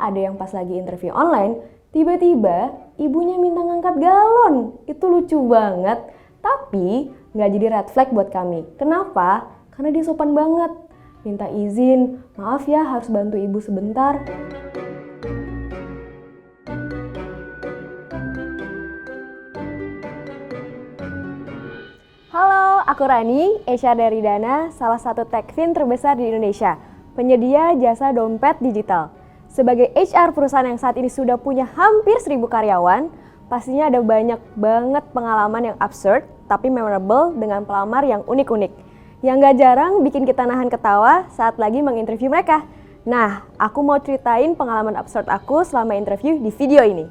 ada yang pas lagi interview online, tiba-tiba ibunya minta ngangkat galon. Itu lucu banget. Tapi nggak jadi red flag buat kami. Kenapa? Karena dia sopan banget. Minta izin, maaf ya harus bantu ibu sebentar. Halo, aku Rani, HR dari Dana, salah satu techfin terbesar di Indonesia, penyedia jasa dompet digital. Sebagai HR perusahaan yang saat ini sudah punya hampir 1.000 karyawan, pastinya ada banyak banget pengalaman yang absurd tapi memorable dengan pelamar yang unik-unik. Yang gak jarang bikin kita nahan ketawa saat lagi menginterview mereka. Nah, aku mau ceritain pengalaman absurd aku selama interview di video ini.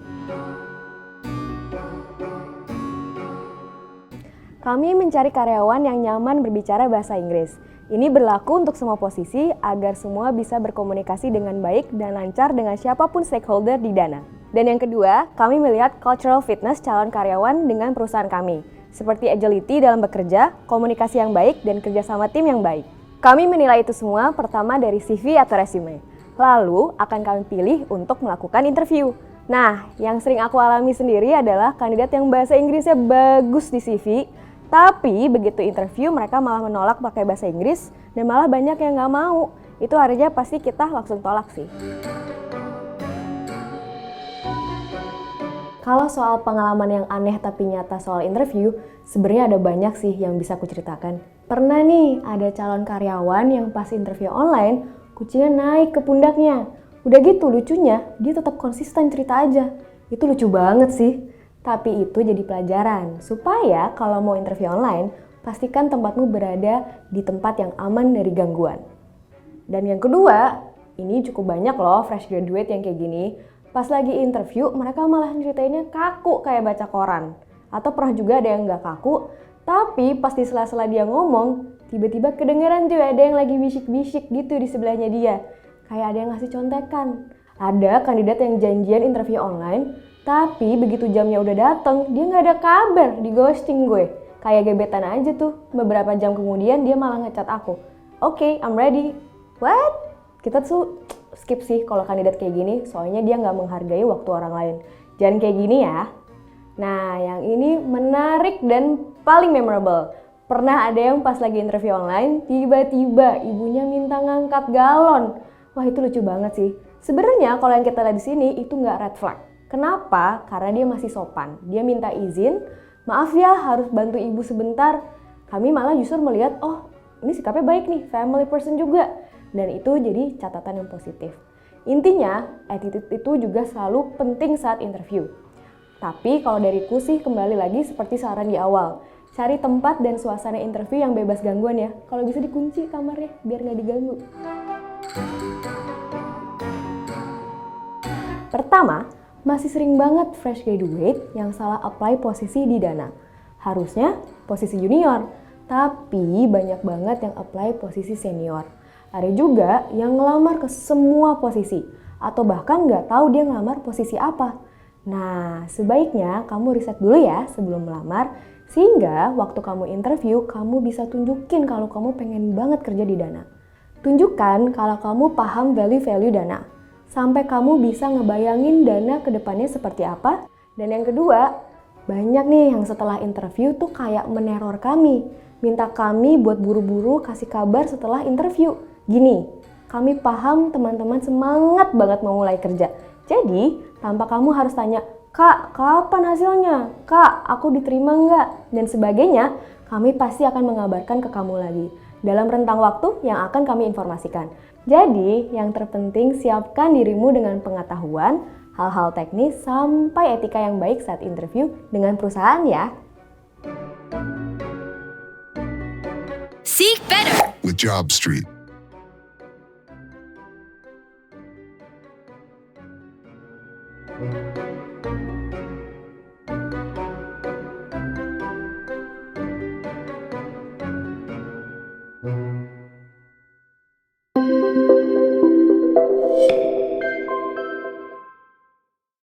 Kami mencari karyawan yang nyaman berbicara bahasa Inggris. Ini berlaku untuk semua posisi agar semua bisa berkomunikasi dengan baik dan lancar dengan siapapun stakeholder di Dana. Dan yang kedua, kami melihat cultural fitness calon karyawan dengan perusahaan kami, seperti agility dalam bekerja, komunikasi yang baik, dan kerjasama tim yang baik. Kami menilai itu semua pertama dari CV atau resume. Lalu akan kami pilih untuk melakukan interview. Nah, yang sering aku alami sendiri adalah kandidat yang bahasa Inggrisnya bagus di CV, tapi begitu interview mereka malah menolak pakai bahasa Inggris dan malah banyak yang nggak mau. Itu artinya pasti kita langsung tolak sih. Kalau soal pengalaman yang aneh tapi nyata soal interview, sebenarnya ada banyak sih yang bisa aku ceritakan. Pernah nih ada calon karyawan yang pas interview online, kucingnya naik ke pundaknya. Udah gitu lucunya, dia tetap konsisten cerita aja. Itu lucu banget sih. Tapi itu jadi pelajaran, supaya kalau mau interview online, pastikan tempatmu berada di tempat yang aman dari gangguan. Dan yang kedua, ini cukup banyak loh fresh graduate yang kayak gini. Pas lagi interview, mereka malah ceritainnya kaku kayak baca koran. Atau pernah juga ada yang nggak kaku, tapi pas di sela-sela dia ngomong, tiba-tiba kedengeran tuh ada yang lagi bisik-bisik gitu di sebelahnya dia. Kayak ada yang ngasih contekan. Ada kandidat yang janjian interview online, tapi begitu jamnya udah dateng, dia nggak ada kabar, di ghosting gue. Kayak gebetan aja tuh, beberapa jam kemudian dia malah ngechat aku. Oke, I'm ready. What? Kita tuh skip sih kalau kandidat kayak gini, soalnya dia nggak menghargai waktu orang lain. Jangan kayak gini ya. Nah, yang ini menarik dan paling memorable. Pernah ada yang pas lagi interview online, tiba-tiba ibunya minta ngangkat galon. Wah, itu lucu banget sih. Sebenarnya kalau yang kita lihat di sini itu nggak red flag. Kenapa? Karena dia masih sopan. Dia minta izin, maaf ya harus bantu ibu sebentar. Kami malah justru melihat, oh ini sikapnya baik nih, family person juga. Dan itu jadi catatan yang positif. Intinya, attitude itu juga selalu penting saat interview. Tapi kalau dariku sih kembali lagi seperti saran di awal. Cari tempat dan suasana interview yang bebas gangguan ya. Kalau bisa dikunci kamarnya biar nggak diganggu. Pertama, masih sering banget fresh graduate yang salah apply posisi di Dana. Harusnya posisi junior, tapi banyak banget yang apply posisi senior. Ada juga yang ngelamar ke semua posisi, atau bahkan nggak tahu dia ngelamar posisi apa. Nah, sebaiknya kamu riset dulu ya sebelum melamar, sehingga waktu kamu interview, kamu bisa tunjukin kalau kamu pengen banget kerja di Dana. Tunjukkan kalau kamu paham value-value Dana. Sampai kamu bisa ngebayangin Dana ke depannya seperti apa. Dan yang kedua, banyak nih yang setelah interview tuh kayak meneror kami. Minta kami buat buru-buru kasih kabar setelah interview. Gini, kami paham teman-teman semangat banget mau mulai kerja. Jadi, tanpa kamu harus tanya, Kak, kapan hasilnya? Kak, aku diterima nggak? Dan sebagainya, kami pasti akan mengabarkan ke kamu lagi. Dalam rentang waktu yang akan kami informasikan. Jadi, yang terpenting siapkan dirimu dengan pengetahuan, hal-hal teknis, sampai etika yang baik saat interview dengan perusahaan ya. Seek better with JobStreet.